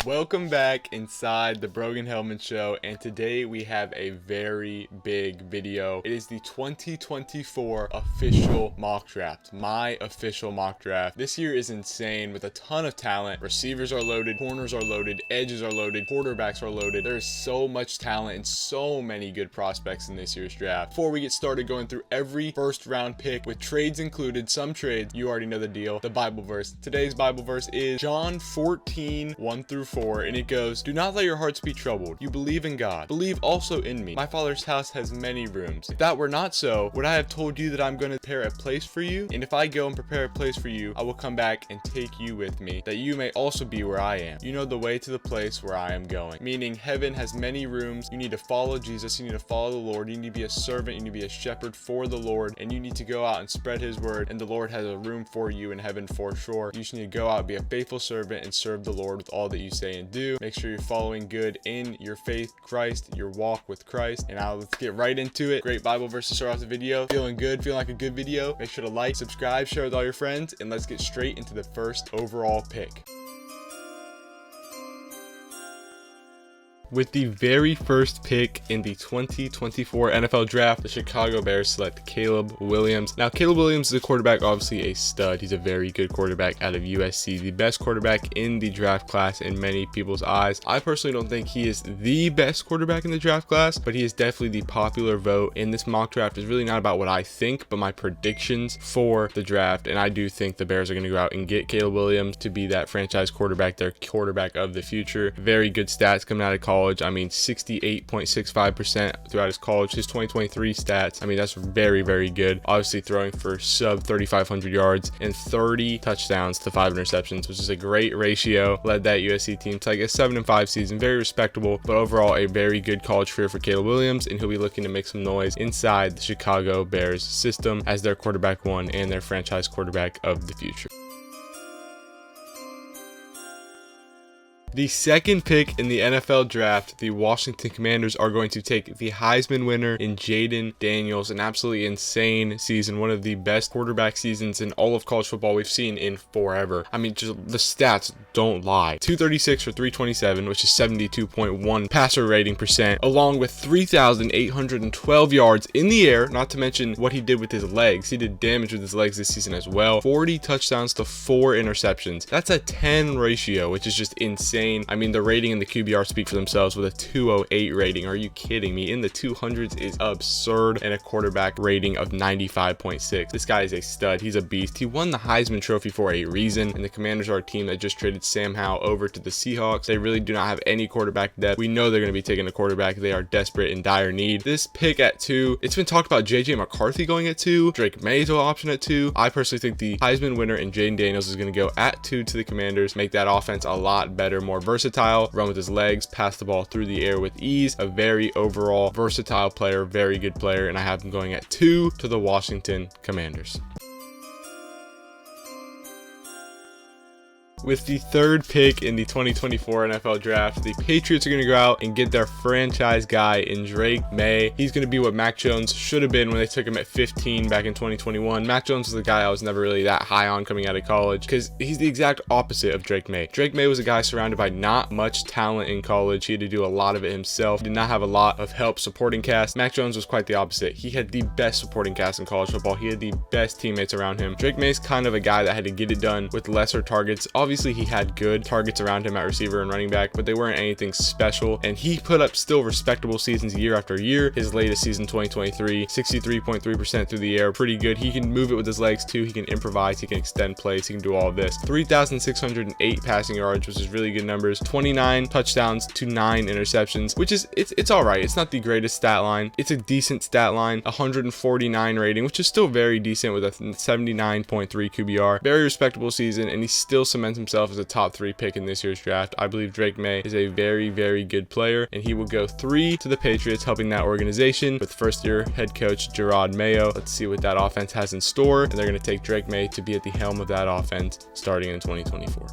Welcome back inside the Brogan HILLMAN show, and today we have a very big video. It is the 2024 official mock draft, my official mock draft. This year is insane with a ton of talent. Receivers are loaded, corners are loaded, edges are loaded, quarterbacks are loaded. There is so much talent and so many good prospects in this year's draft. Before we get started going through every first round pick with trades included, some trades, you already know the deal, the Bible verse. Today's Bible verse is John 14, 1 through 4, and it goes, "Do not let your hearts be troubled. You believe in God. Believe also in me. My Father's house has many rooms. If that were not so, would I have told you that I'm going to prepare a place for you? And if I go and prepare a place for you, I will come back and take you with me, that you may also be where I am. You know the way to the place where I am going." Meaning heaven has many rooms. You need to follow Jesus. You need to follow the Lord. You need to be a servant. You need to be a shepherd for the Lord, and you need to go out and spread his word, and the Lord has a room for you in heaven for sure. You just need to go out, be a faithful servant, and serve the Lord with all that you say and do. Make sure you're following good in your faith, Christ, your walk with Christ. And now let's get right into it. Great Bible verse to start off the video. Feeling good, feeling like a good video. Make sure to like, subscribe, share with all your friends, and let's get straight into the first overall pick. With the very first pick in the 2024 NFL Draft, the Chicago Bears select Caleb Williams. Now, Caleb Williams is a quarterback, obviously a stud. He's a very good quarterback out of USC, the best quarterback in the draft class in many people's eyes. I personally don't think he is the best quarterback in the draft class, but he is definitely the popular vote. In this mock draft is really not about what I think, but my predictions for the draft. And I do think the Bears are going to go out and get Caleb Williams to be that franchise quarterback, their quarterback of the future. Very good stats coming out of college. I mean, 68.65% throughout his college. His 2023 stats, I mean, that's very, very good. Obviously throwing for sub 3,500 yards and 30 touchdowns to 5 interceptions, which is a great ratio. Led that USC team to like a 7-5 season, very respectable, but overall a very good college career for Caleb Williams, and he'll be looking to make some noise inside the Chicago Bears system as their quarterback one and their franchise quarterback of the future. The second pick in the NFL draft, the Washington Commanders are going to take the Heisman winner in Jayden Daniels. An absolutely insane season, one of the best quarterback seasons in all of college football we've seen in forever. I mean, just the stats don't lie. 236 for 327, which is 72.1 passer rating percent, along with 3,812 yards in the air, not to mention what he did with his legs. He did damage with his legs this season as well. 40 touchdowns to 4 interceptions. That's a 10 ratio, which is just insane. I mean, the rating and the QBR speak for themselves with a 208 rating. Are you kidding me? In the 200s is absurd, and a quarterback rating of 95.6. This guy is a stud. He's a beast. He won the Heisman Trophy for a reason, and the Commanders are a team that just traded Sam Howell over to the Seahawks. They really do not have any quarterback depth. We know they're going to be taking a quarterback. They are desperate in dire need. This pick at 2, it's been talked about JJ McCarthy going at 2. Drake May is an option at 2. I personally think the Heisman winner in Jayden Daniels is going to go at 2 to the Commanders, make that offense a lot better, more versatile, run with his legs, pass the ball through the air with ease. A very overall versatile player, very good player, and I have him going at 2 to the Washington Commanders. With the third pick in the 2024 NFL Draft, the Patriots are going to go out and get their franchise guy in Drake May. He's going to be what Mac Jones should have been when they took him at 15 back in 2021. Mac Jones was the guy I was never really that high on coming out of college because he's the exact opposite of Drake May. Drake May was a guy surrounded by not much talent in college. He had to do a lot of it himself. He did not have a lot of help supporting cast. Mac Jones was quite the opposite. He had the best supporting cast in college football. He had the best teammates around him. Drake May's kind of a guy that had to get it done with lesser targets. Obviously, he had good targets around him at receiver and running back, but they weren't anything special, and he put up still respectable seasons year after year. His latest season, 2023, 63.3% through the air, pretty good. He can move it with his legs too. He can improvise, he can extend plays, he can do all of this. 3,608 passing yards, which is really good numbers. 29 touchdowns to 9 interceptions, which is it's all right. It's not the greatest stat line. It's a decent stat line. 149 rating, which is still very decent with a 79.3 QBR. Very respectable season, and he still cements himself as a top 3 pick in this year's draft. I believe Drake May is a very, very good player, and he will go 3 to the Patriots, helping that organization with first-year head coach Gerard Mayo. Let's see what that offense has in store, and they're going to take Drake May to be at the helm of that offense starting in 2024.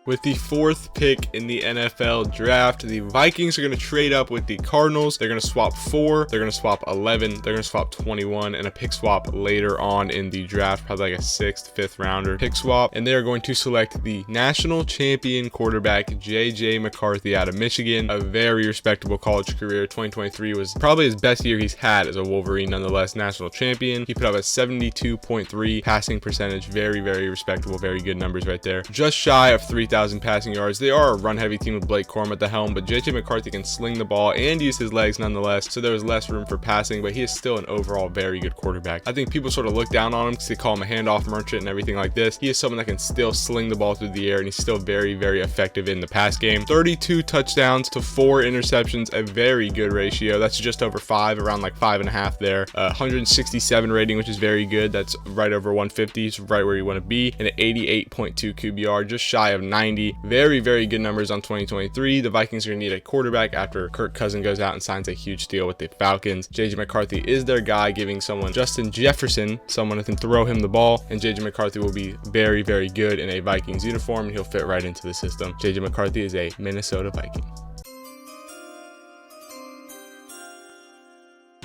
With the 4th pick in the NFL draft, the Vikings are going to trade up with the Cardinals. They're going to swap 4, they're going to swap 11, they're going to swap 21, and a pick swap later on in the draft, probably like a 6th, 5th rounder pick swap. And they are going to select the national champion quarterback, J.J. McCarthy out of Michigan. A very respectable college career. 2023 was probably his best year he's had as a Wolverine, nonetheless, national champion. He put up a 72.3 passing percentage. Very, very respectable, very good numbers right there. Just shy of 3,000 passing yards. They are a run-heavy team with Blake Corum at the helm, but J.J. McCarthy can sling the ball and use his legs nonetheless, so there was less room for passing, but he is still an overall very good quarterback. I think people sort of look down on him because they call him a handoff merchant and everything like this. He is someone that can still sling the ball through the air, and he's still very, very effective in the pass game. 32 touchdowns to 4 interceptions, a very good ratio. That's just over 5, around like 5.5 there. 167 rating, which is very good. That's right over 150, so right where you want to be, and an 88.2 QBR, just shy of 90. Very, very good numbers on 2023. The Vikings are going to need a quarterback after Kirk Cousins goes out and signs a huge deal with the Falcons. J.J. McCarthy is their guy, giving someone Justin Jefferson, someone that can throw him the ball, and J.J. McCarthy will be very, very good in a Vikings uniform, and he'll fit right into the system. J.J. McCarthy is a Minnesota Viking.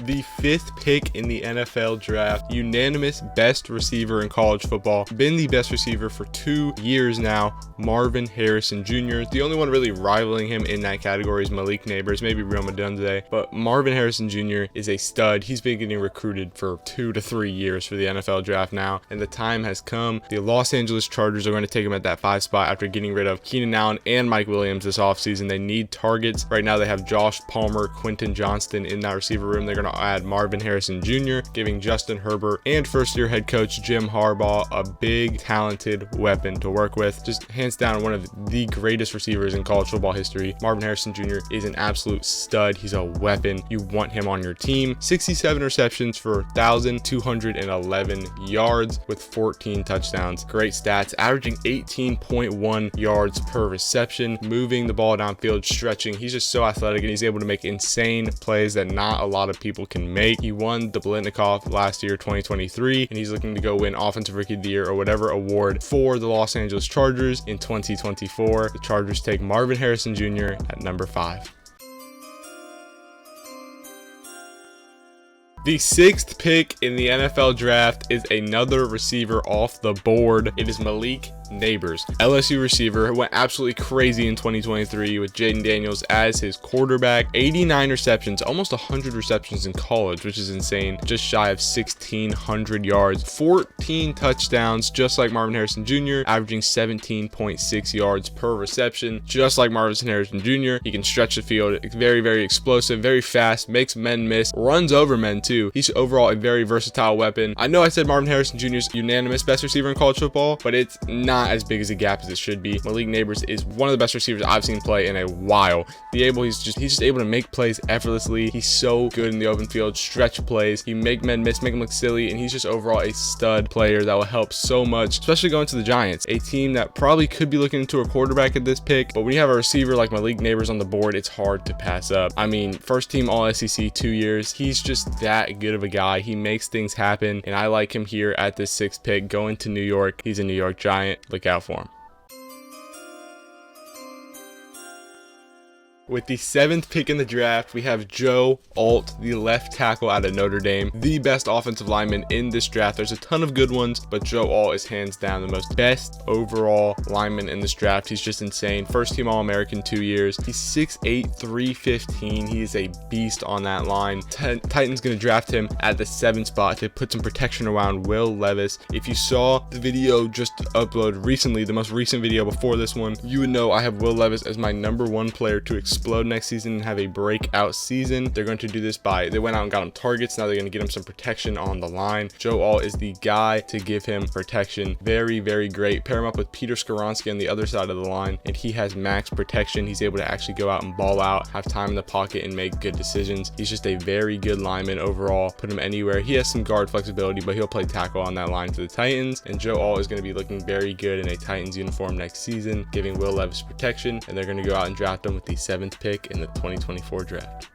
The 5th pick in the NFL draft, unanimous best receiver in college football, been the best receiver for 2 years now, Marvin Harrison Jr. The only one really rivaling him in that category is Malik Neighbors, maybe Rome Odunze, but Marvin Harrison Jr. is a stud. He's been getting recruited for 2 to 3 years for the NFL draft now, and the time has come. The Los Angeles Chargers are going to take him at that 5 spot after getting rid of Keenan Allen and Mike Williams this offseason. They need targets. Right now they have Josh Palmer, Quentin Johnston in that receiver room. They're going to add Marvin Harrison Jr., giving Justin Herbert and first-year head coach Jim Harbaugh a big, talented weapon to work with. Just hands down one of the greatest receivers in college football history. Marvin Harrison Jr. is an absolute stud. He's a weapon. You want him on your team. 67 receptions for 1,211 yards with 14 touchdowns. Great stats, averaging 18.1 yards per reception, moving the ball downfield, stretching. He's just so athletic, and he's able to make insane plays that not a lot of people can make. He won the Blitnikoff last year, 2023, and he's looking to go win Offensive Rookie of the Year or whatever award for the Los Angeles Chargers in 2024. The Chargers take Marvin Harrison Jr. at number 5. The 6th pick in the NFL draft is another receiver off the board. It is Malik Neighbors, LSU receiver, who went absolutely crazy in 2023 with Jaden Daniels as his quarterback. 89 receptions, almost 100 receptions in college, which is insane. Just shy of 1,600 yards, 14 touchdowns, just like Marvin Harrison Jr., averaging 17.6 yards per reception, just like Marvin Harrison Jr. He can stretch the field. Very, very explosive, very fast, makes men miss, runs over men too. He's overall a very versatile weapon. I know I said Marvin Harrison Jr. is unanimous best receiver in college football, but it's not as big as a gap as it should be. Malik Neighbors is one of the best receivers I've seen play in a while. He's just able to make plays effortlessly. He's so good in the open field, stretch plays. He make men miss, make them look silly, and he's just overall a stud player that will help so much, especially going to the Giants, a team that probably could be looking into a quarterback at this pick. But when you have a receiver like Malik Neighbors on the board, it's hard to pass up. I mean, first team All SEC 2 years. He's just that good of a guy. He makes things happen, and I like him here at this 6th pick going to New York. He's a New York Giant. Look out for him. With the 7th pick in the draft, we have Joe Alt, the left tackle out of Notre Dame, the best offensive lineman in this draft. There's a ton of good ones, but Joe Alt is hands down the most best overall lineman in this draft. He's just insane. First team All-American 2 years. He's 6'8", 315. He is a beast on that line. Titans going to draft him at the 7th spot to put some protection around Will Levis. If you saw the video just uploaded recently, the most recent video before this one, you would know I have Will Levis as my number 1 player to explode next season and have a breakout season. They're going to do this they went out and got him targets. Now they're going to get him some protection on the line. Joe Alt is the guy to give him protection. Very, very great. Pair him up with Peter Skoronski on the other side of the line, and he has max protection. He's able to actually go out and ball out, have time in the pocket, and make good decisions. He's just a very good lineman overall. Put him anywhere. He has some guard flexibility, but he'll play tackle on that line for the Titans, and Joe Alt is going to be looking very good in a Titans uniform next season, giving Will Levis protection, and they're going to go out and draft him with the 7th pick in the 2024 draft.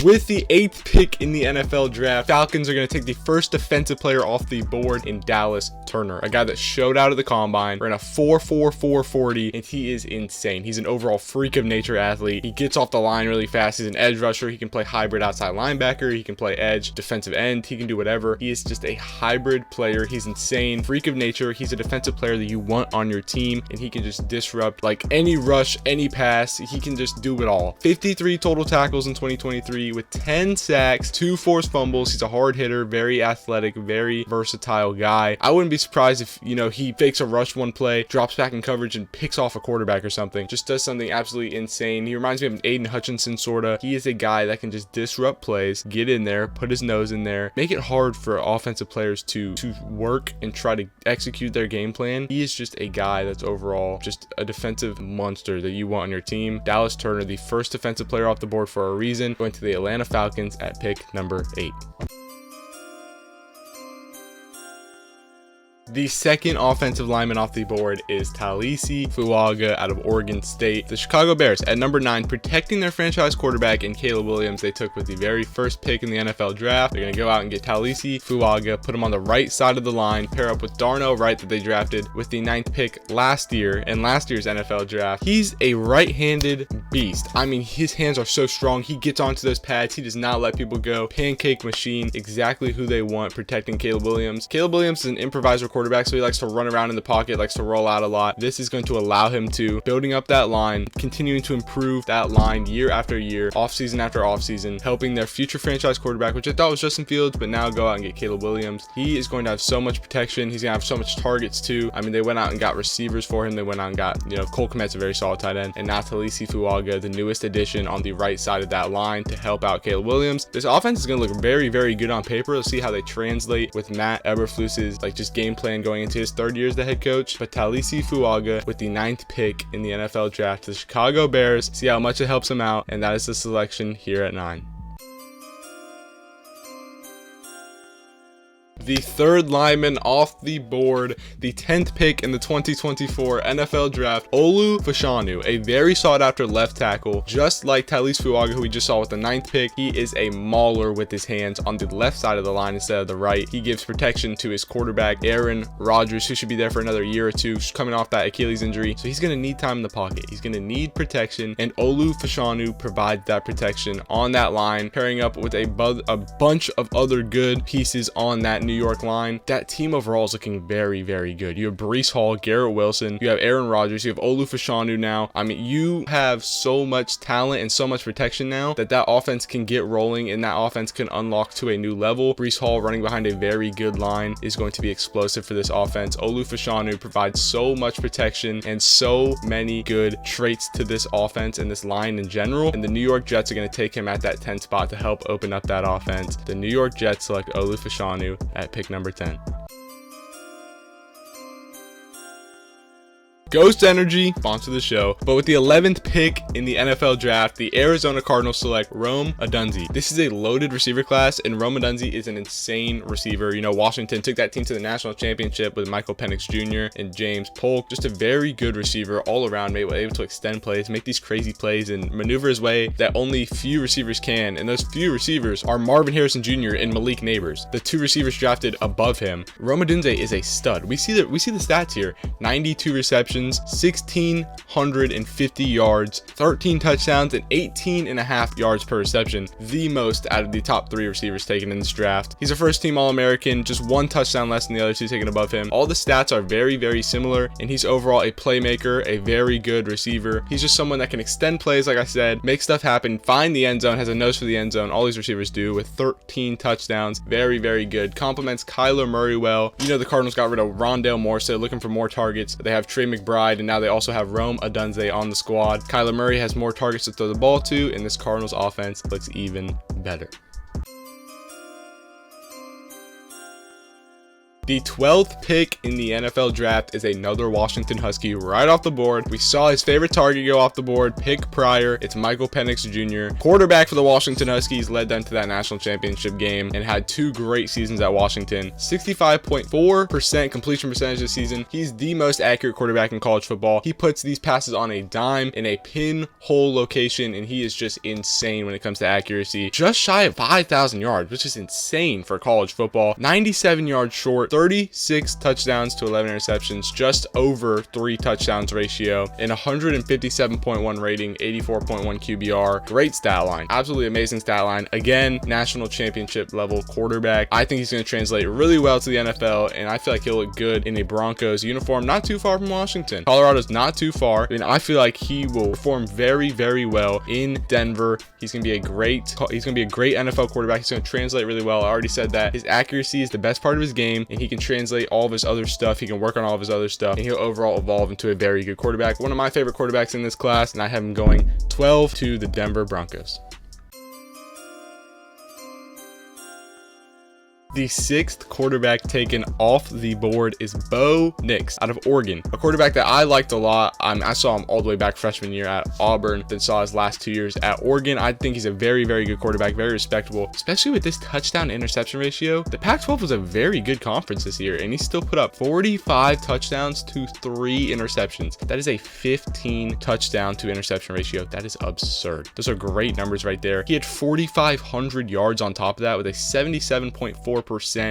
With the 8th pick in the NFL draft, Falcons are going to take the first defensive player off the board in Dallas Turner, a guy that showed out at the combine, ran a 4.44 40, and he is insane. He's an overall freak of nature athlete. He gets off the line really fast. He's an edge rusher. He can play hybrid outside linebacker. He can play edge, defensive end. He can do whatever. He is just a hybrid player. He's insane, freak of nature. He's a defensive player that you want on your team, and he can just disrupt like any rush, any pass. He can just do it all. 53 total tackles in 2023 with 10 sacks, 2 forced fumbles. He's a hard hitter, very athletic, very versatile guy. I wouldn't be surprised if, he fakes a rush one play, drops back in coverage, and picks off a quarterback or something. Just does something absolutely insane. He reminds me of an Aiden Hutchinson sorta. He is a guy that can just disrupt plays, get in there, put his nose in there, make it hard for offensive players to work and try to execute their game plan. He is just a guy that's overall just a defensive monster that you want on your team. Dallas Turner, the first defensive player off the board for a reason, going to the Atlanta Falcons at pick number 8. The second offensive lineman off the board is Talisi Fuaga out of Oregon State. The Chicago Bears at number 9, protecting their franchise quarterback in Caleb Williams, they took with the very first pick in the NFL draft. They're going to go out and get Talisi Fuaga, put him on the right side of the line, pair up with Darnell Wright that they drafted with the 9th pick last year in last year's NFL draft. He's a right-handed beast. I mean, his hands are so strong. He gets onto those pads. He does not let people go. Pancake machine, exactly who they want protecting Caleb Williams. Caleb Williams is an improviser quarterback, so he likes to run around in the pocket, likes to roll out a lot. This is going to allow him to building up that line, continuing to improve that line year after year, offseason after offseason, helping their future franchise quarterback, which I thought was Justin Fields, but now go out and get Caleb Williams. He is going to have so much protection. He's going to have so much targets too. I mean, they went out and got receivers for him. They went out and got, Cole Kmet's a very solid tight end, and now Talisi Fuaga, the newest addition on the right side of that line to help out Caleb Williams. This offense is going to look very, very good on paper. Let's see how they translate with Matt Eberflus's just game plan going into his 3rd year as the head coach. But Talisi Fuaga with the 9th pick in the NFL draft to the Chicago Bears. See how much it helps him out, and that is the selection here at 9. The 3rd lineman off the board, the 10th pick in the 2024 NFL draft, Olu Fashanu, a very sought after left tackle, just like Talisi Fuaga, who we just saw with the 9th pick. He is a mauler with his hands on the left side of the line instead of the right. He gives protection to his quarterback, Aaron Rodgers, who should be there for another year or two, coming off that Achilles injury. So he's going to need time in the pocket. He's going to need protection, and Olu Fashanu provides that protection on that line, pairing up with a bunch of other good pieces on that New York line. That team overall is looking very, very good. You have Breece Hall, Garrett Wilson, you have Aaron Rodgers, you have Olu Fashanu now. I mean, you have so much talent and so much protection now that offense can get rolling, and that offense can unlock to a new level. Breece Hall running behind a very good line is going to be explosive for this offense. Olu Fashanu provides so much protection and so many good traits to this offense and this line in general, and the New York Jets are going to take him at that 10 spot to help open up that offense. The New York Jets select Olu Fashanu at pick number 10. Ghost Energy, sponsor the show. But with the 11th pick in the NFL draft, the Arizona Cardinals select Rome Odunze. This is a loaded receiver class, and Rome Odunze is an insane receiver. Washington took that team to the national championship with Michael Penix Jr. and James Polk. Just a very good receiver all around, able to extend plays, make these crazy plays, and maneuver his way that only few receivers can. And those few receivers are Marvin Harrison Jr. and Malik Neighbors, the 2 receivers drafted above him. Rome Odunze is a stud. We see the stats here: 92 receptions, 1,650 yards, 13 touchdowns, and 18.5 yards per reception, the most out of the top 3 receivers taken in this draft. He's a first-team All-American, just 1 touchdown less than the other 2 taken above him. All the stats are very, very similar, and he's overall a playmaker, a very good receiver. He's just someone that can extend plays, like I said, make stuff happen, find the end zone, has a nose for the end zone. All these receivers do, with 13 touchdowns. Very, very good. Complements Kyler Murray well. The Cardinals got rid of Rondale Moore, so they're looking for more targets. They have Trey McBride, and now they also have Rome Odunze on the squad. Kyler Murray has more targets to throw the ball to, and this Cardinals offense looks even better. The 12th pick in the NFL draft is another Washington Husky right off the board. We saw his favorite target go off the board, pick prior. It's Michael Penix Jr., quarterback for the Washington Huskies, led them to that national championship game and had 2 great seasons at Washington. 65.4% completion percentage this season. He's the most accurate quarterback in college football. He puts these passes on a dime in a pinhole location, and he is just insane when it comes to accuracy. Just shy of 5,000 yards, which is insane for college football. 97 yards short, 36 touchdowns to 11 interceptions, just over 3 touchdowns ratio, and 157.1 rating, 84.1 QBR. Great stat line. Absolutely amazing stat line. Again, national championship level quarterback. I think he's going to translate really well to the NFL, and I feel like he'll look good in a Broncos uniform, not too far from Washington. Colorado's not too far, and I feel like he will perform very, very well in Denver. He's going to be a great NFL quarterback. He's going to translate really well. I already said that. His accuracy is the best part of his game, and he can translate all of his other stuff. He can work on all of his other stuff, and he'll overall evolve into a very good quarterback. One of my favorite quarterbacks in this class, and I have him going 12 to the Denver Broncos. The 6th quarterback taken off the board is Bo Nix out of Oregon, a quarterback that I liked a lot. I saw him all the way back freshman year at Auburn, then saw his last 2 years at Oregon. I think he's a very, very good quarterback, very respectable, especially with this touchdown interception ratio. The Pac-12 was a very good conference this year, and he still put up 45 touchdowns to 3 interceptions. That is a 15 touchdown to interception ratio. That is absurd. Those are great numbers right there. He had 4,500 yards on top of that with a 77.4%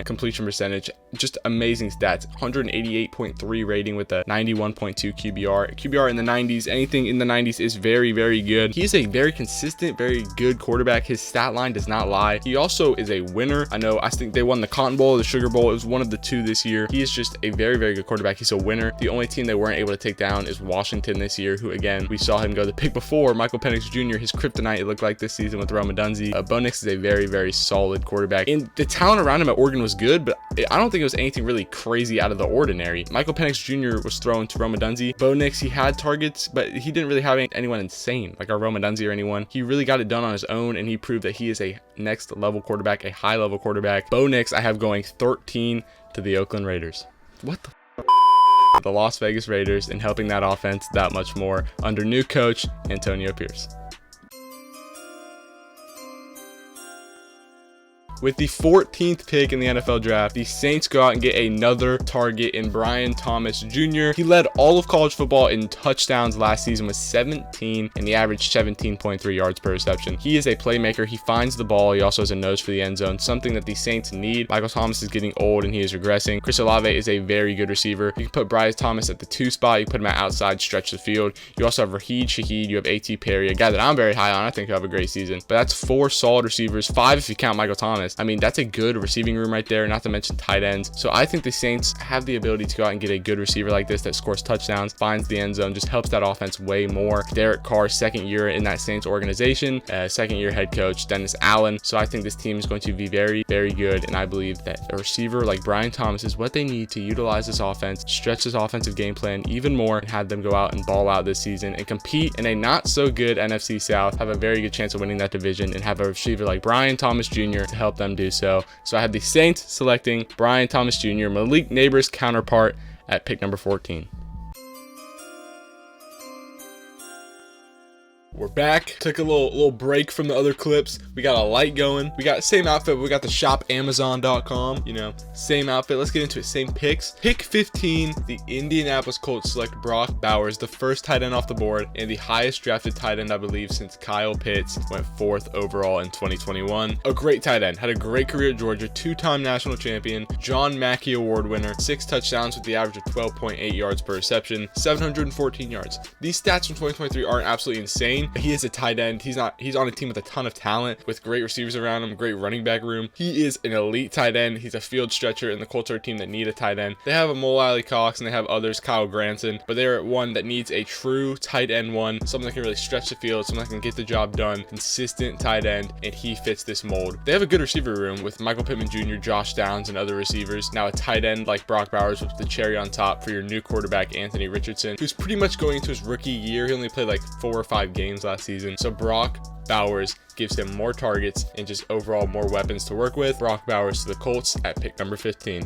completion percentage. Just amazing stats. 188.3 rating with a 91.2 QBR in the 90s. Anything in the 90s is very, very good. He is a very consistent, very good quarterback. His stat line does not lie. He also is a winner. I think they won the Cotton Bowl or the Sugar Bowl. It was one of the 2 this year. He is just a very, very good quarterback. He's a winner. The only team they weren't able to take down is Washington this year, who again, we saw him go the pick before. Michael Penix Jr., his kryptonite, it looked like this season with Rome Odunze. Bo Nix is a very, very solid quarterback. And the talent around him at Oregon was good, but I don't think it was anything really crazy out of the ordinary. Michael Penix Jr. was thrown to Rome Odunze. Bo Nix, he had targets, but he didn't really have anyone insane like our Rome Odunze or anyone. He really got it done on his own, and he proved that he is a next level quarterback, a high level quarterback. Bo Nix, I have going 13 to the Oakland Raiders. What the Las Vegas Raiders, and helping that offense that much more under new coach Antonio Pierce. With the 14th pick in the NFL draft, the Saints go out and get another target in Brian Thomas Jr. He led all of college football in touchdowns last season with 17, and he averaged 17.3 yards per reception. He is a playmaker. He finds the ball. He also has a nose for the end zone, something that the Saints need. Michael Thomas is getting old, and he is regressing. Chris Olave is a very good receiver. You can put Brian Thomas at the 2 spot. You put him at outside, stretch the field. You also have Raheed Shaheed. You have A.T. Perry, a guy that I'm very high on. I think he'll have a great season. But that's 4 solid receivers, 5 if you count Michael Thomas. I mean, that's a good receiving room right there, not to mention tight ends. So I think the Saints have the ability to go out and get a good receiver like this that scores touchdowns, finds the end zone, just helps that offense way more. Derek Carr's 2nd year in that Saints organization, 2nd year head coach Dennis Allen. So I think this team is going to be very, very good, and I believe that a receiver like Brian Thomas is what they need to utilize this offense, stretch this offensive game plan even more, and have them go out and ball out this season and compete in a not so good NFC South, have a very good chance of winning that division, and have a receiver like Brian Thomas Jr. to help them do so. So I had the Saints selecting Brian Thomas Jr., Malik Neighbors' counterpart, at pick number 14. We're back. Took a little break from the other clips. We got a light going. We got same outfit. But we got the shop Amazon.com. Same outfit. Let's get into it. Same picks. Pick 15. The Indianapolis Colts select Brock Bowers, the first tight end off the board, and the highest drafted tight end, I believe, since Kyle Pitts went 4th overall in 2021. A great tight end. Had a great career at Georgia. 2-time national champion. John Mackey Award winner. 6 touchdowns with the average of 12.8 yards per reception. 714 yards. These stats from 2023 aren't absolutely insane. He is a tight end. He's on a team with a ton of talent, with great receivers around him, great running back room. He is an elite tight end. He's a field stretcher, and the Colts are a team that need a tight end. They have a Mo Alley Cox, and they have others, Kyle Granson, but they're one that needs a true tight end one, someone that can really stretch the field, someone that can get the job done, consistent tight end, and he fits this mold. They have a good receiver room with Michael Pittman Jr., Josh Downs, and other receivers. Now a tight end like Brock Bowers with the cherry on top for your new quarterback, Anthony Richardson, who's pretty much going into his rookie year. He only played like 4 or 5 games last season. So Brock Bowers gives him more targets and just overall more weapons to work with. Brock Bowers to the Colts at pick number 15.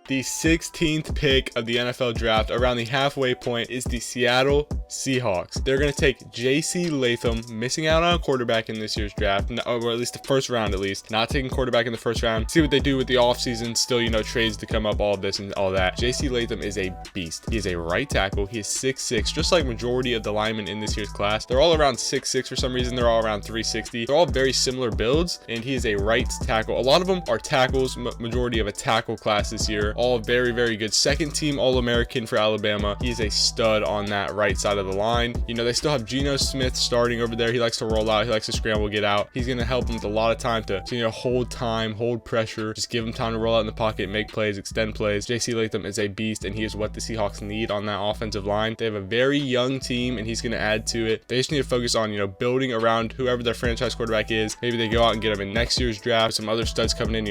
The 16th pick of the NFL draft, around the halfway point, is the Seattle Seahawks. They're going to take J.C. Latham, missing out on a quarterback in this year's draft, or at least the first round at least. Not taking quarterback in the first round. See what they do with the offseason. Still, trades to come up, all of this and all that. J.C. Latham is a beast. He is a right tackle. He is 6'6", just like majority of the linemen in this year's class. They're all around 6'6" for some reason. They're all around 360. They're all very similar builds, and he is a right tackle. A lot of them are tackles, majority of a tackle class this year. All very, very good. Second team All-American for Alabama. He's a stud on that right side of the line. They still have Geno Smith starting over there. He likes to roll out. He likes to scramble, get out. He's going to help them with a lot of time to hold time, hold pressure, just give him time to roll out in the pocket, make plays, extend plays. J.C. Latham is a beast, and he is what the Seahawks need on that offensive line. They have a very young team, and he's going to add to it. They just need to focus on, building around whoever their franchise quarterback is. Maybe they go out and get him in next year's draft. Some other studs coming in.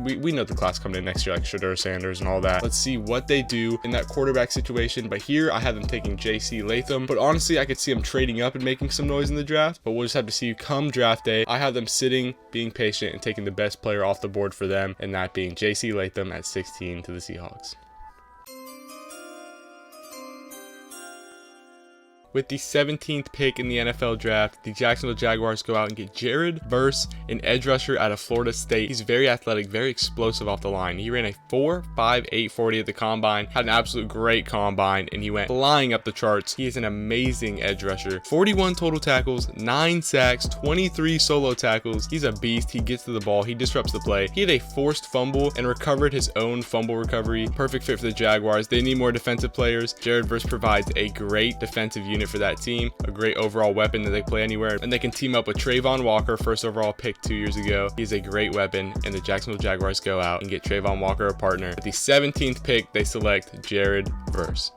We know the class coming in next year, like Shedeur Sanders and all that. Let's see what they do in that quarterback situation. But here I have them taking J.C. Latham. But honestly, I could see them trading up and making some noise in the draft. But we'll just have to see come draft day. I have them sitting, being patient, and taking the best player off the board for them, and that being J.C. Latham at 16 to the Seahawks. With the 17th pick in the NFL draft, the Jacksonville Jaguars go out and get Jared Verse, an edge rusher out of Florida State. He's very athletic, very explosive off the line. He ran a 4.58 40 at the combine, had an absolute great combine, and he went flying up the charts. He is an amazing edge rusher. 41 total tackles, 9 sacks, 23 solo tackles. He's a beast. He gets to the ball. He disrupts the play. He had a forced fumble and recovered his own fumble recovery. Perfect fit for the Jaguars. They need more defensive players. Jared Verse provides a great defensive unit for that team, a great overall weapon that they play anywhere, and they can team up with Trayvon Walker, first overall pick 2 years ago. He's a great weapon, and the Jacksonville Jaguars go out and get Trayvon Walker a partner. At the 17th pick, they select Jared Verse.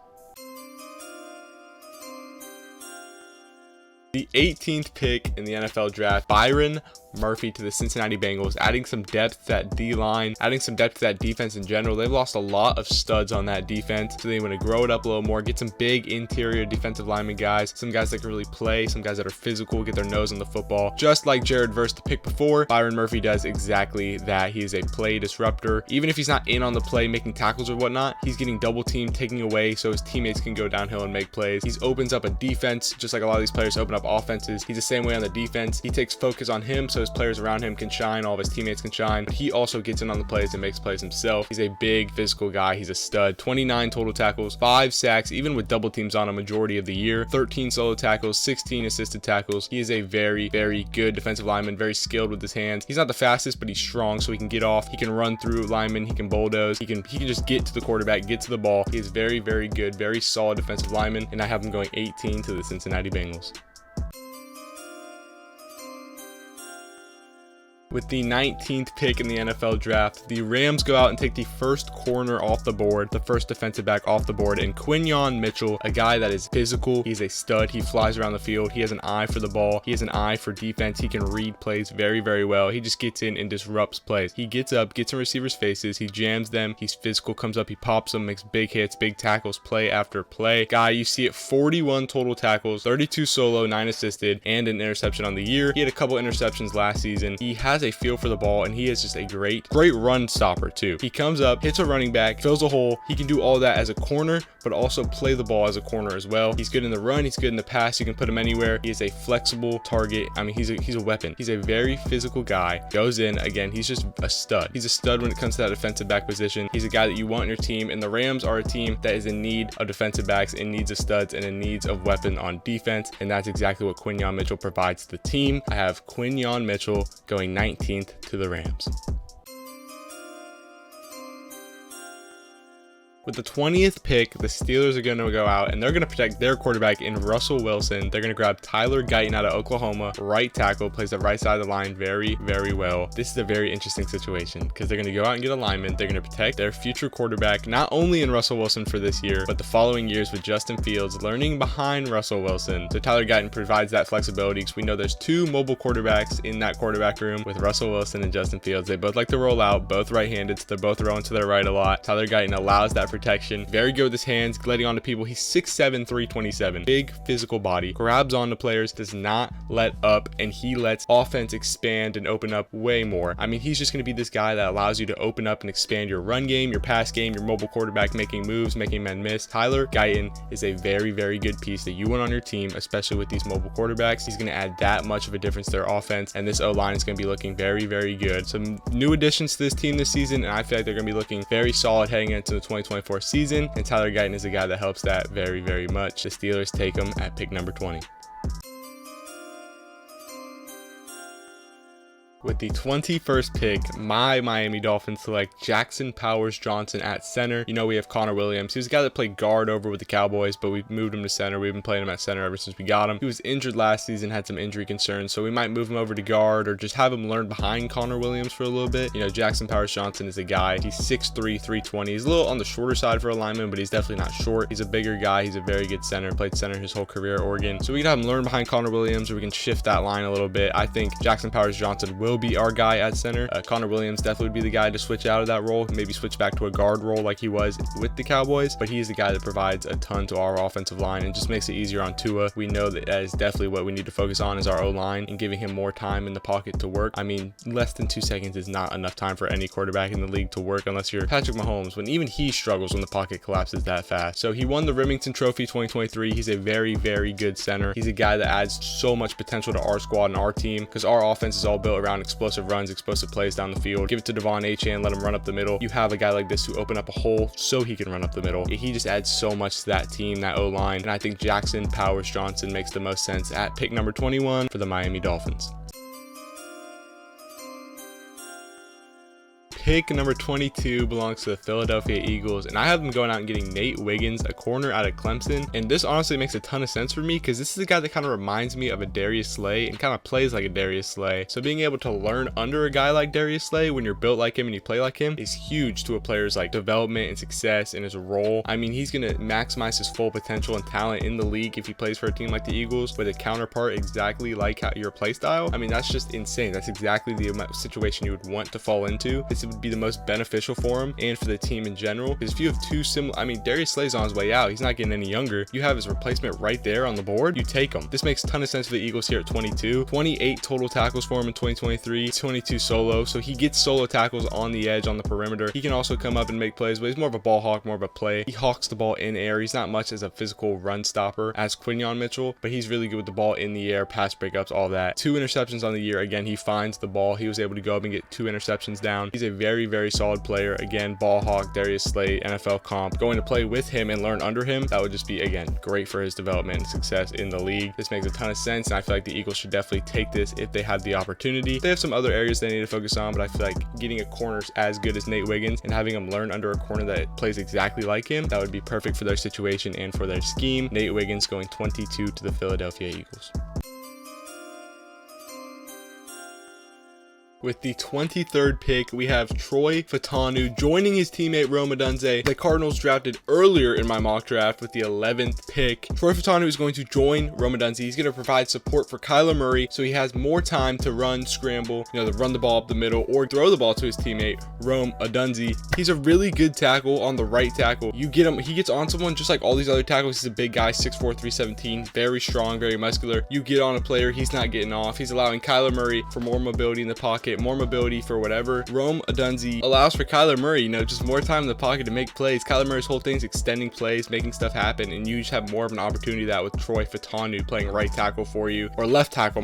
The 18th pick in the NFL draft, Byron Murphy to the Cincinnati Bengals, adding some depth to that D-line, adding some depth to that defense in general. They've lost a lot of studs on that defense, so they want to grow it up a little more, get some big interior defensive lineman guys, some guys that can really play, some guys that are physical, get their nose on the football. Just like Jared Verse, the pick before, Byron Murphy does exactly that. He is a play disruptor. Even if he's not in on the play making tackles or whatnot, he's getting double teamed, taking away so his teammates can go downhill and make plays. He opens up a defense just like a lot of these players open up offenses. He's the same way on the defense. He takes focus on him so his players around him can shine, all of his teammates can shine, but he also gets in on the plays and makes plays himself. He's a big physical guy. He's a stud. 29 total tackles, 5 sacks, even with double teams on a majority of the year, 13 solo tackles, 16 assisted tackles. He is a very, very good defensive lineman, very skilled with his hands. He's not the fastest, but he's strong, so he can get off. He can run through linemen. He can bulldoze. He can just get to the quarterback, get to the ball. He is very, very good, very solid defensive lineman, and I have him going 18 to the Cincinnati Bengals. With the 19th pick in the NFL draft, the Rams go out and take the first corner off the board, the first defensive back off the board, and Quinyon Mitchell, a guy that is physical. He's a stud. He flies around the field. He has an eye for the ball. He has an eye for defense. He can read plays very, very well. He just gets in and disrupts plays. He gets up, gets in receivers' faces. He jams them. He's physical, comes up, he pops them, makes big hits, big tackles, play after play. Guy, you see it, 41 total tackles, 32 solo, 9 assisted, and an interception on the year. He had a couple interceptions last season. He has a feel for the ball, and he is just a great run stopper too. He comes up, hits a running back, fills a hole. He can do all that as a corner, but also play the ball as a corner as well. He's good in the run. He's good in the pass. You can put him anywhere. He is a flexible target. I mean, he's a weapon. He's a very physical guy. Goes in again. He's just a stud. He's a stud when it comes to that defensive back position. He's a guy that you want in your team, and the Rams are a team that is in need of defensive backs, in needs of studs, and in needs of weapon on defense, and that's exactly what Quinyon Mitchell provides to the team. I have Quinyon Mitchell going 19th to the Rams. With the 20th pick, the Steelers are going to go out and they're going to protect their quarterback in Russell Wilson. They're going to grab Tyler Guyton out of Oklahoma, right tackle, plays the right side of the line very, very well. This is a very interesting situation because they're going to go out and get a lineman. They're going to protect their future quarterback, not only in Russell Wilson for this year, but the following years with Justin Fields learning behind Russell Wilson. So Tyler Guyton provides that flexibility because we know there's 2 mobile quarterbacks in that quarterback room with Russell Wilson and Justin Fields. They both like to roll out, both right-handed, so they're both throwing to their right a lot. Tyler Guyton allows that protection, very good with his hands, gliding onto people. He's 6'7", 327, big physical body, grabs onto players, does not let up, and he lets offense expand and open up way more. I mean, he's just going to be this guy that allows you to open up and expand your run game, your pass game, your mobile quarterback making moves, making men miss. Tyler Guyton is a very, very good piece that you want on your team, especially with these mobile quarterbacks. He's going to add that much of a difference to their offense, and this O-line is going to be looking very, very good. Some new additions to this team this season, and I feel like they're going to be looking very solid heading into the 2024 season, and Tyler Guyton is a guy that helps that very, very much. The Steelers take him at pick number 20. With the 21st pick, my Miami Dolphins select Jackson Powers-Johnson at center. You know, we have Connor Williams. He was a guy that played guard over with the Cowboys, but we moved him to center. We've been playing him at center ever since we got him. He was injured last season, had some injury concerns, so we might move him over to guard or just have him learn behind Connor Williams for a little bit. You know, Jackson Powers-Johnson is a guy. He's 6'3", 320. He's a little on the shorter side for a lineman, but he's definitely not short. He's a bigger guy. He's a very good center. Played center his whole career at Oregon. So we can have him learn behind Connor Williams, or we can shift that line a little bit. I think Jackson Powers-Johnson will be our guy at center. Connor Williams definitely would be the guy to switch out of that role, maybe switch back to a guard role like he was with the Cowboys, but he's the guy that provides a ton to our offensive line and just makes it easier on Tua. We know that is definitely what we need to focus on is our O-line and giving him more time in the pocket to work. I mean, less than 2 seconds is not enough time for any quarterback in the league to work unless you're Patrick Mahomes, when even he struggles when the pocket collapses that fast. So he won the Remington Trophy 2023. He's a very, very good center. He's a guy that adds so much potential to our squad and our team because our offense is all built around explosive runs, explosive plays down the field. Give it to Devon Achane, let him run up the middle. You have a guy like this to open up a hole so he can run up the middle. He just adds so much to that team, that O-line, and I think Jackson Powers-Johnson makes the most sense at pick number 21 for the Miami Dolphins. Pick number 22 belongs to the Philadelphia Eagles, and I have them going out and getting Nate Wiggins, a corner out of Clemson. And this honestly makes a ton of sense for me because this is a guy that kind of reminds me of a Darius Slay and kind of plays like a Darius Slay. So being able to learn under a guy like Darius Slay when you're built like him and you play like him is huge to a player's like development and success in his role. I mean, he's going to maximize his full potential and talent in the league if he plays for a team like the Eagles with a counterpart exactly like your play style. I mean, that's just insane. That's exactly the situation you would want to fall into. This would be the most beneficial for him and for the team in general, because if you have two similar, I mean, Darius Slay's on his way out, he's not getting any younger. You have his replacement right there on the board, you take him. This makes a ton of sense for the Eagles here at 22. 28 total tackles for him in 2023, 22 solo, so he gets solo tackles on the edge, on the perimeter. He can also come up and make plays, but he's more of a ball hawk, more of a play. He hawks the ball in air. He's not much as a physical run stopper as Quinyon Mitchell, but he's really good with the ball in the air, pass breakups, all that. 2 interceptions on the year. Again, he finds the ball. He was able to go up and get 2 interceptions down. He's a very, very solid player. Again, ball hawk, Darius Slay, NFL comp. Going to play with him and learn under him, that would just be, again, great for his development and success in the league. This makes a ton of sense, and I feel like the Eagles should definitely take this if they have the opportunity. They have some other areas they need to focus on, but I feel like getting a corner as good as Nate Wiggins and having him learn under a corner that plays exactly like him, that would be perfect for their situation and for their scheme. Nate Wiggins going 22 to the Philadelphia Eagles. With the 23rd pick, we have Troy Fautanu joining his teammate Rome Odunze. The Cardinals drafted earlier in my mock draft with the 11th pick. Troy Fautanu is going to join Rome Odunze. He's going to provide support for Kyler Murray, so he has more time to run, scramble, to run the ball up the middle or throw the ball to his teammate Rome Odunze. He's a really good tackle on the right tackle. You get him, he gets on someone just like all these other tackles. He's a big guy, 6'4", 317, very strong, very muscular. You get on a player, he's not getting off. He's allowing Kyler Murray for more mobility in the pocket, more mobility for whatever. Rome Odunze allows for Kyler Murray, just more time in the pocket to make plays. Kyler Murray's whole thing is extending plays, making stuff happen, and you just have more of an opportunity to that with Troy Fautanu playing right tackle for you, or left tackle,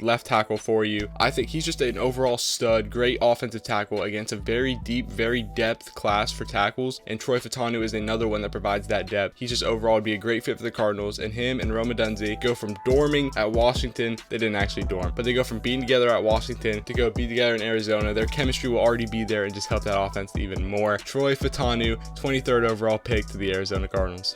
left tackle for you. I think he's just an overall stud, great offensive tackle against a very deep, very depth class for tackles, and Troy Fautanu is another one that provides that depth. He's just overall would be a great fit for the Cardinals, and him and Rome Odunze go from dorming at Washington. They didn't actually dorm, but they go from being together at Washington to go be together in Arizona. Their chemistry will already be there and just help that offense even more. Troy Fautanu, 23rd overall pick to the Arizona Cardinals.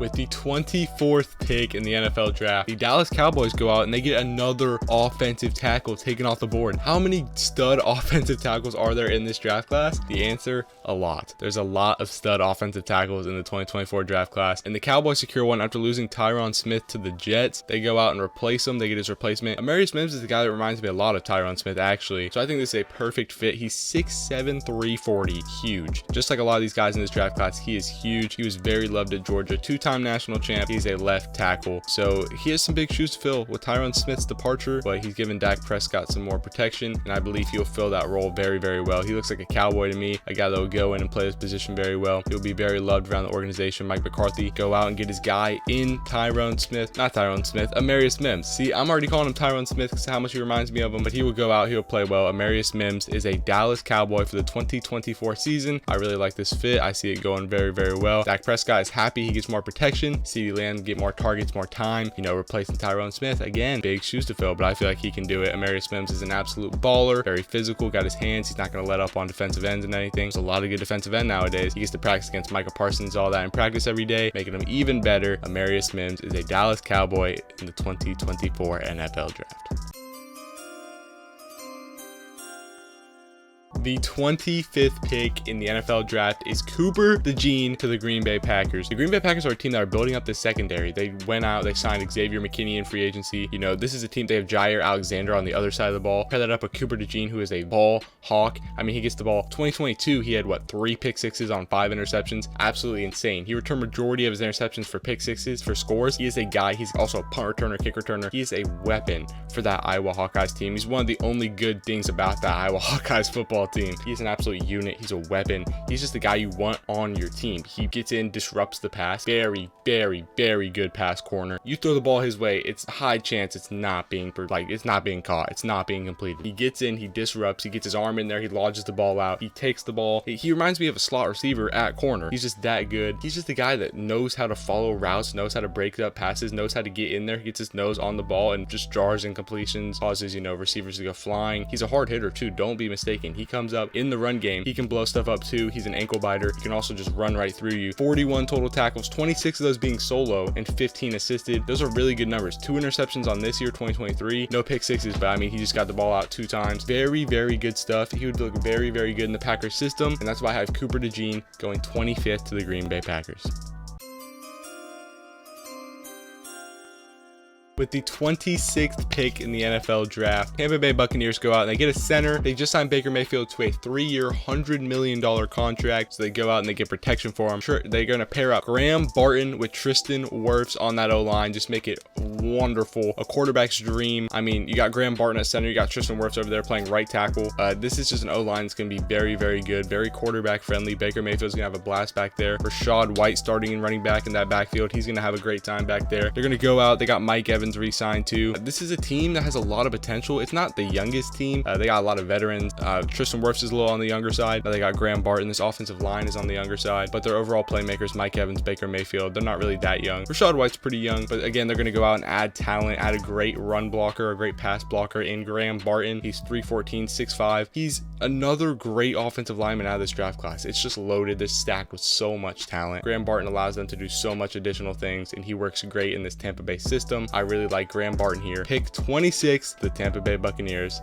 With the 24th pick in the NFL draft, the Dallas Cowboys go out and they get another offensive tackle taken off the board. How many stud offensive tackles are there in this draft class? The answer, a lot. There's a lot of stud offensive tackles in the 2024 draft class, and the Cowboys secure one after losing Tyron Smith to the Jets. They go out and replace him. They get his replacement. Amarius Mims is the guy that reminds me a lot of Tyron Smith, actually. So I think this is a perfect fit. He's 6'7", 340, huge. Just like a lot of these guys in this draft class, he is huge. He was very loved at Georgia, two-time national champ. He's a left tackle, so he has some big shoes to fill with Tyron Smith's departure, but he's given Dak Prescott some more protection, and I believe he'll fill that role very, very well. He looks like a Cowboy to me, a guy that will go in and play his position very well. He'll be very loved around the organization. Mike McCarthy go out and get his guy in Amarius Mims. See, I'm already calling him Tyron Smith because how much he reminds me of him, but he will go out, he'll play well. Amarius Mims is a Dallas Cowboy for the 2024 season. I really like this fit. I see it going very, very well. Dak Prescott is happy. He gets more protection. CeeDee Lamb get more targets, more time, replacing Tyron Smith. Again, big shoes to fill, but I feel like he can do it. Amarius Mims is an absolute baller, very physical, got his hands. He's not going to let up on defensive ends and anything. There's a lot of good defensive end nowadays. He gets to practice against Micah Parsons, all that in practice every day, making him even better. Amarius Mims is a Dallas Cowboy in the 2024 NFL draft. The 25th pick in the NFL draft is Cooper DeJean to the Green Bay Packers. The Green Bay Packers are a team that are building up the secondary. They went out, they signed Xavier McKinney in free agency. This is a team, they have Jair Alexander on the other side of the ball. Pair that up with Cooper DeJean, who is a ball hawk. I mean, he gets the ball. 2022, he had 3 pick sixes on 5 interceptions. Absolutely insane. He returned majority of his interceptions for pick sixes, for scores. He is a guy, he's also a punt returner, kick returner. He is a weapon for that Iowa Hawkeyes team. He's one of the only good things about that Iowa Hawkeyes football team. He's an absolute unit. He's a weapon. He's just the guy you want on your team. He gets in, disrupts the pass. Very, very, very good pass corner. You throw the ball his way, it's a high chance it's not being caught. It's not being completed. He gets in, he disrupts, he gets his arm in there, he lodges the ball out, he takes the ball. He reminds me of a slot receiver at corner. He's just that good. He's just the guy that knows how to follow routes, knows how to break up passes, knows how to get in there. He gets his nose on the ball and just jars incompletions, causes receivers to go flying. He's a hard hitter too, don't be mistaken. He comes up in the run game, he can blow stuff up too. He's an ankle biter. He can also just run right through you. 41 total tackles, 26 of those being solo and 15 assisted. Those are really good numbers. 2 interceptions on this year, 2023. No pick sixes, but I mean, he just got the ball out 2 times. Very, very good stuff. He would look very, very good in the Packers system, and that's why I have Cooper DeJean going 25th to the Green Bay Packers. With the 26th pick in the NFL draft, Tampa Bay Buccaneers go out and they get a center. They just signed Baker Mayfield to a 3-year, $100 million contract. So they go out and they get protection for him. Sure, they're going to pair up Graham Barton with Tristan Wirfs on that O-line. Just make it wonderful. A quarterback's dream. I mean, you got Graham Barton at center. You got Tristan Wirfs over there playing right tackle. This is just an O-line that's going to be very, very good. Very quarterback friendly. Baker Mayfield's going to have a blast back there. Rashad White starting and running back in that backfield. He's going to have a great time back there. They're going to go out. They got Mike Evans re-signed too. This is a team that has a lot of potential. It's not the youngest team. They got a lot of veterans. Tristan Wirfs is a little on the younger side. They got Graham Barton. This offensive line is on the younger side, but their overall playmakers, Mike Evans, Baker Mayfield, they're not really that young. Rashad White's pretty young, but again, they're going to go out and add talent, add a great run blocker, a great pass blocker in Graham Barton. He's 3'14", 6'5". He's another great offensive lineman out of this draft class. It's just loaded. This stacked with so much talent. Graham Barton allows them to do so much additional things, and he works great in this Tampa Bay system. I really like Graham Barton here. Pick 26, the Tampa Bay Buccaneers.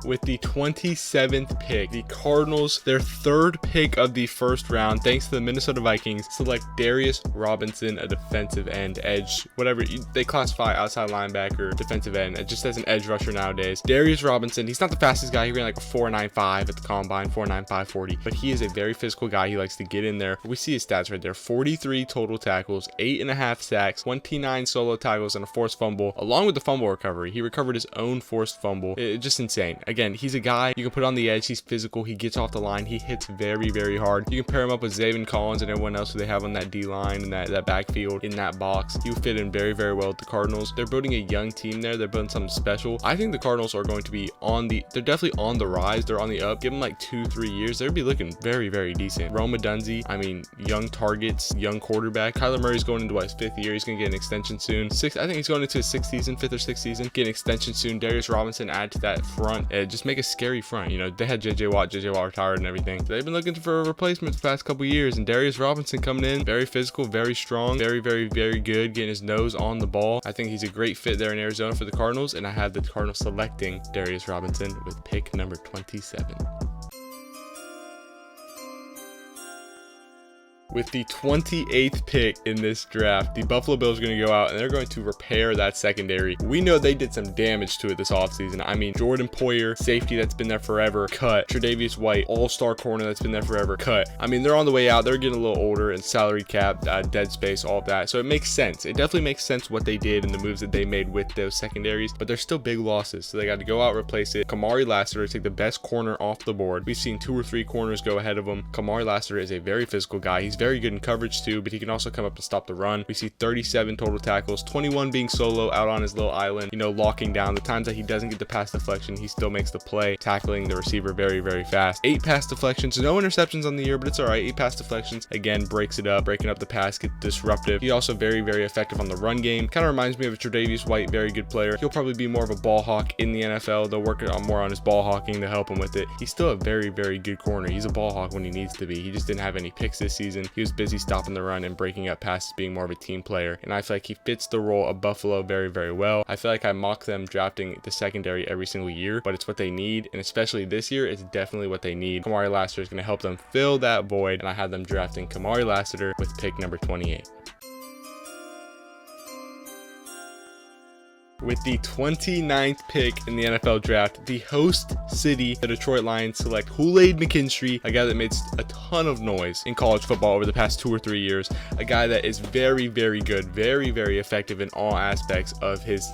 With the 27th pick, the Cardinals, their 3rd pick of the 1st round, thanks to the Minnesota Vikings, select Darius Robinson, a defensive end, edge, whatever they classify, outside linebacker, defensive end, just as an edge rusher nowadays. Darius Robinson, he's not the fastest guy. He ran like a 4.95 at the combine, 4.95 40, but he is a very physical guy. He likes to get in there. We see his stats right there: 43 total tackles, 8.5 sacks, 29 solo tackles, and a forced fumble, along with the fumble recovery. He recovered his own forced fumble. Just insane. Again, he's a guy you can put on the edge. He's physical. He gets off the line. He hits very, very hard. You can pair him up with Zaven Collins and everyone else who they have on that D-line and that backfield in that box. He will fit in very, very well with the Cardinals. They're building a young team there. They're building something special. I think the Cardinals are going to be they're definitely on the rise. They're on the up. Give them like 2-3 years. They'll be looking very, very decent. Rome Odunze, I mean, young targets, young quarterback. Kyler Murray's going into his 5th year. He's going to get an extension soon. I think he's going into his 5th or 6th season, get an extension soon. Darius Robinson add to that front just make a scary front. You know, they had JJ Watt retired and everything. So they've been looking for a replacement the past couple years, and Darius Robinson coming in, very physical, very strong, very good, getting his nose on the ball. I think he's a great fit there in Arizona for the Cardinals, and I had the Cardinals selecting Darius Robinson with pick number 27. With the 28th pick in this draft, the Buffalo Bills are going to go out and they're going to repair that secondary. We know they did some damage to it this offseason. I mean, Jordan Poyer, safety that's been there forever, cut. Tre'Davious White, all-star corner that's been there forever, cut. I mean, they're on the way out. They're getting a little older, and salary cap, dead space, all of that. So it makes sense. It definitely makes sense what they did and the moves that they made with those secondaries, but they're still big losses. So they got to go out, replace it. Kamari Lassiter, take the best corner off the board. We've seen 2 or 3 corners go ahead of him. Kamari Lassiter is a very physical guy. He's very good in coverage too, but he can also come up and stop the run. We see 37 total tackles, 21 being solo out on his little island, you know, locking down. The times that he doesn't get the pass deflection, he still makes the play, tackling the receiver very fast. 8 pass deflections, no interceptions on the year, but it's all right. 8 pass deflections, again, breaks it up, breaking up the pass, get disruptive. He's also very effective on the run game. Kind of reminds me of a Tre'Davious White, very good player. He'll probably be more of a ball hawk in the NFL. They'll work more on his ball hawking to help him with it. He's still a very good corner. He's a ball hawk when he needs to be. He just didn't have any picks this season. He was busy stopping the run and breaking up passes, being more of a team player, and I feel like he fits the role of Buffalo very well. I feel like I mock them drafting the secondary every single year, but it's what they need, and especially this year, it's definitely what they need. Kamari Lassiter is going to help them fill that void, and I had them drafting Kamari Lassiter with pick number 28. With the 29th pick in the NFL draft, the host city, the Detroit Lions, select Kool-Aid McKinstry, a guy that made a ton of noise in college football over the past 2 or 3 years, a guy that is very good, very effective in all aspects of his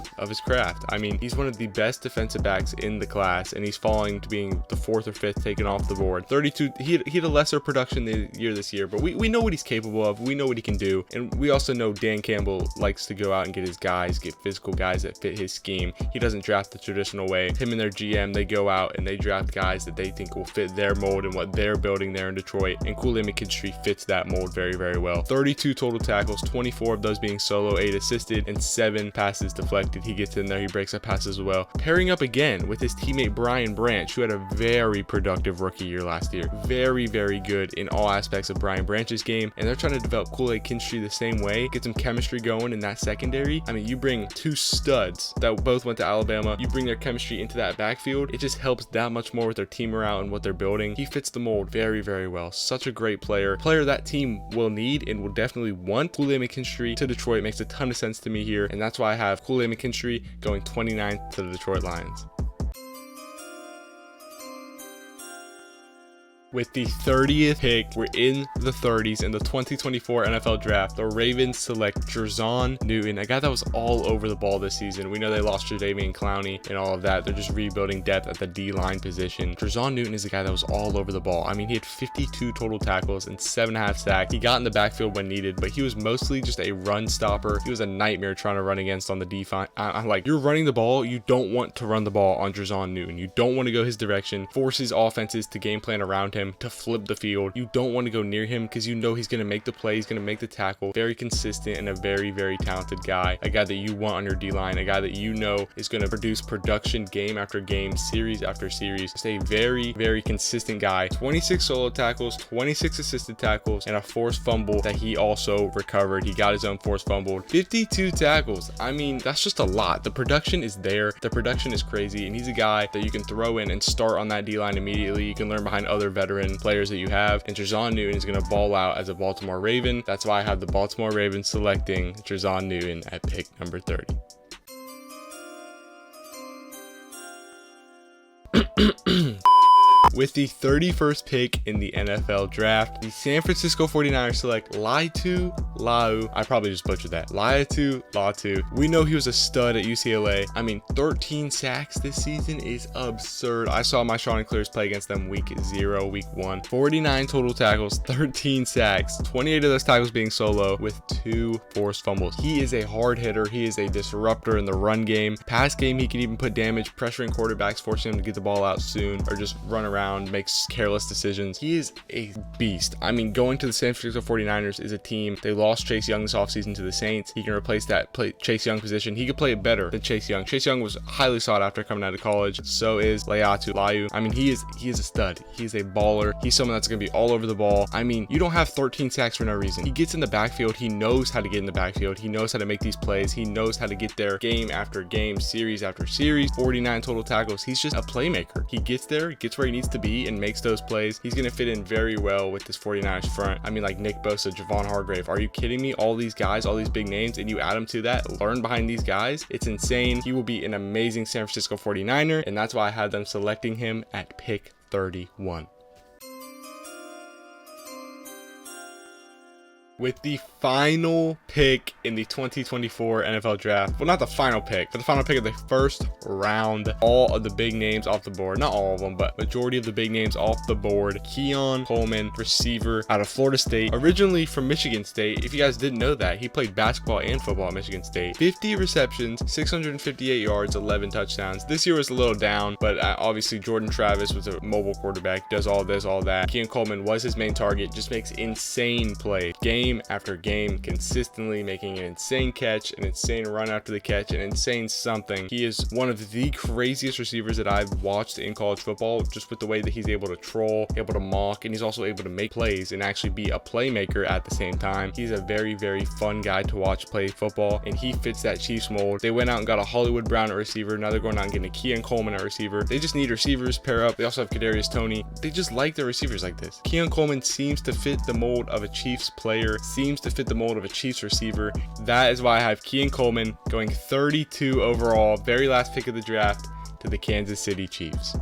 craft. I mean, he's one of the best defensive backs in the class, and he's falling to being the 4th or 5th taken off the board. 32, he had a lesser production this year, but we know what he's capable of. We know what he can do, and we also know Dan Campbell likes to go out and get his guys, get physical guys that fit his scheme. He doesn't draft the traditional way. Him and their GM, they go out and they draft guys that they think will fit their mold and what they're building there in Detroit, and Kool-Aid McKinstry fits that mold very well. 32 total tackles, 24 of those being solo, 8 assisted, and 7 passes deflected. He gets in there, he breaks up passes as well. Pairing up again with his teammate Brian Branch, who had a very productive rookie year last year. Very good in all aspects of Brian Branch's game, and they're trying to develop Kool-Aid McKinstry the same way, get some chemistry going in that secondary. I mean, you bring 2 studs that both went to Alabama, you bring their chemistry into that backfield, it just helps that much more with their team morale and what they're building. He fits the mold very well. Such a great player that team will need and will definitely want. Kool-Aid McKinstry to Detroit makes a ton of sense to me here, and that's why I have Kool-Aid McKinstry going 29th to the Detroit Lions. With the 30th pick, we're in the 30s in the 2024 NFL draft. The Ravens select Jer'Zhan Newton, a guy that was all over the ball this season. We know they lost Jadeveon Clowney and all of that. They're just rebuilding depth at the D-line position. Jer'Zhan Newton is a guy that was all over the ball. I mean, he had 52 total tackles and 7.5 sacks. He got in the backfield when needed, but he was mostly just a run stopper. He was a nightmare trying to run against on the defense. I'm like, you're running the ball. You don't want to run the ball on Jer'Zhan Newton. You don't want to go his direction. Forces offenses to game plan around him, to flip the field. You don't want to go near him because you know he's going to make the play, he's going to make the tackle. Very consistent and a very talented guy, a guy that you want on your D-line, a guy that you know is going to produce production game after game, series after series. Just a very consistent guy. 26 solo tackles, 26 assisted tackles, and a forced fumble that he also recovered. He got his own forced fumble. 52 tackles. I mean, that's just a lot. The production is there. The production is crazy, and he's a guy that you can throw in and start on that D-line immediately. You can learn behind other veteran players that you have, and Jer'Zhan Newton is going to ball out as a Baltimore Raven. That's why I have the Baltimore Ravens selecting Jer'Zhan Newton at pick number 30. With the 31st pick in the NFL draft, the San Francisco 49ers select Laiatu Lau. I probably just butchered that. Laiatu Latu. We know he was a stud at UCLA. I mean, 13 sacks this season is absurd. I saw my Sean and Clears play against them week 0, week 1. 49 total tackles, 13 sacks, 28 of those tackles being solo with 2 forced fumbles. He is a hard hitter. He is a disruptor in the run game. Pass game, he can even put damage, pressuring quarterbacks, forcing them to get the ball out soon or just run around around, makes careless decisions. He is a beast. I mean, going to the San Francisco 49ers is a team. They lost Chase Young this offseason to the Saints. He can replace that Chase Young position. He could play it better than Chase Young. Chase Young was highly sought after coming out of college. So is Layu. I mean, he is a stud. He's a baller. He's someone that's going to be all over the ball. I mean, you don't have 13 sacks for no reason. He gets in the backfield. He knows how to get in the backfield. He knows how to make these plays. He knows how to get there game after game, series after series, 49 total tackles. He's just a playmaker. He gets there, gets where he needs to be, and makes those plays. He's going to fit in very well with this 49ers front. I mean, like Nick Bosa, Javon Hargrave. Are you kidding me? All these guys, all these big names, and you add them to that, learn behind these guys. It's insane. He will be an amazing San Francisco 49er, and that's why I had them selecting him at pick 31. With the final pick in the 2024 NFL draft, well, not the final pick, but the final pick of the first round, all of the big names off the board, not all of them, but majority of the big names off the board. Keon Coleman, receiver out of Florida State, originally from Michigan State. If you guys didn't know that, he played basketball and football at Michigan State. 50 receptions, 658 yards, 11 touchdowns. This year was a little down, but obviously Jordan Travis was a mobile quarterback, does all this, all that. Keon Coleman was his main target, just makes insane plays. Game after game, consistently making an insane catch, an insane run after the catch, an insane something. He is one of the craziest receivers that I've watched in college football, just with the way that he's able to troll, able to mock, and he's also able to make plays and actually be a playmaker at the same time. He's a very, very fun guy to watch play football, and he fits that Chiefs mold. They went out and got a Hollywood Brown at receiver. Now they're going out and getting a Keon Coleman at receiver. They just need receivers pair up. They also have Kadarius Toney. They just like their receivers like this. Keon Coleman seems to fit the mold of a Chiefs player, seems to fit the mold of a Chiefs receiver. That is why I have Keon Coleman going 32 overall, very last pick of the draft, to the Kansas City Chiefs.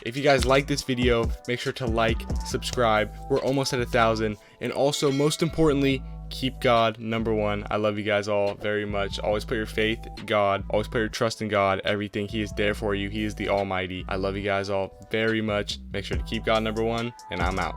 If you guys like this video, make sure to like, subscribe. We're almost at 1,000. And also, most importantly, keep God number one. I love you guys all very much. Always put your faith in God. Always put your trust in God. Everything. He is there for you. He is the Almighty. I love you guys all very much. Make sure to keep God number one, and I'm out.